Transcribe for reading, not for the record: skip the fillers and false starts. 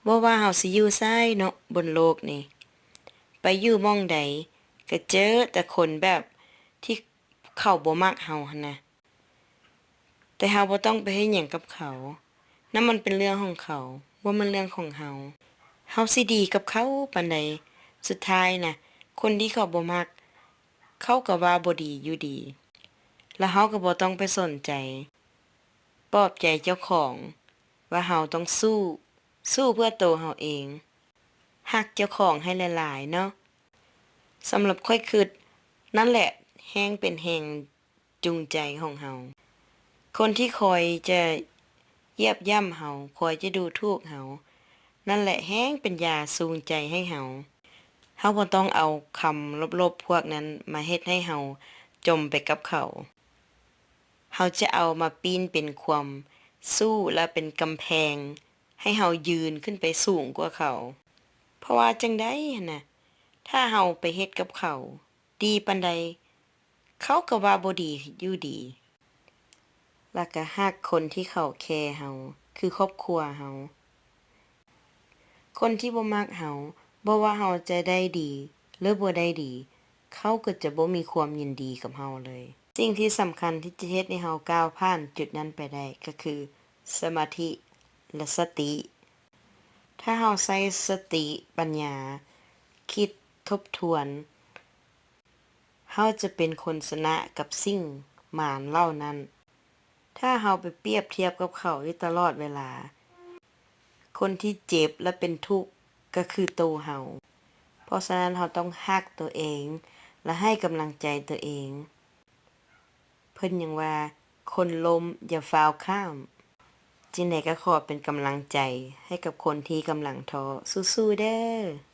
บ่ว่าเฮาสิอยู่ไสเนาะบนโลกนี่ไปอยู่หม้องใดก็เจอแต่คนแบบที่เขาบ่มักเฮาหั้นนะแต่เฮาบ่ต้องไปเฮ็ดหยังกับเขานั่นมันเป็นเรื่องของเขาบ่แม่นเรื่องของเฮาเฮาสิดีกับเขาปานใดสุดท้ายน่ะคนที่เขาบ่มักเขาก็ว่าบ่ดีอยู่ดีแล้วเฮาก็บ่ต้องไปสนใจปลอบใจเจ้าของว่าเฮาต้องสู้เพื่อตัวเฮาเองรักเจ้าของให้หลายๆเนาะ สำหรับค่อยคิดนั่นแหละแรงเป็นแรงจูงใจของเฮาคนที่คอยจะเหยียบย่ำเฮาคอยจะดูถูกเฮานั่นแหละแรงเป็นยาจูงใจให้เฮาบ่ต้องเอาคำลบๆพวกนั้นมาเฮ็ดให้เฮาจมไปกับเขาเฮาจะเอามาปีนเป็นความสู้และเป็นกำแพงให้เฮายืนขึ้นไปสูงกว่าเขาเพราะว่าจั่งใดหั้นน่ะ ถ้าเฮาไปเฮ็ดกับเขาดีปานใดเขาก็ว่าบ่ดีอยู่ดีแล้วก็รักคนที่เขาแคร์เฮาคือครอบครัวเฮาคนที่บ่มักเฮาบ่ว่าเฮาจะได้ดีหรือบ่ได้ดีเขาก็จะบ่มีความยินดีกับเฮาเลยสิ่งที่สำคัญที่จะเฮ็ดให้เฮาก้าวผ่านจุดนั้นไปได้ก็คือสมาธิและสติถ้าเฮาใช้สติปัญญาคิดทบทวนเฮาจะเป็นคนชนะกับสิ่งมารเหล่านั้นถ้าเฮาไปเปรียบเทียบกับเขาอยู่ตลอดเวลาคนที่เจ็บและเป็นทุกข์ก็คือตัวเฮาเพราะฉะนั้นเฮาต้องรักตัวเองและให้กำลังใจตัวเองเพิ่นยังว่าคนล้มอย่าฟ้าวข้ามจั่งใดก็ขอเป็นกำลังใจให้กับคนที่กำลังท้อสู้ๆเด้อ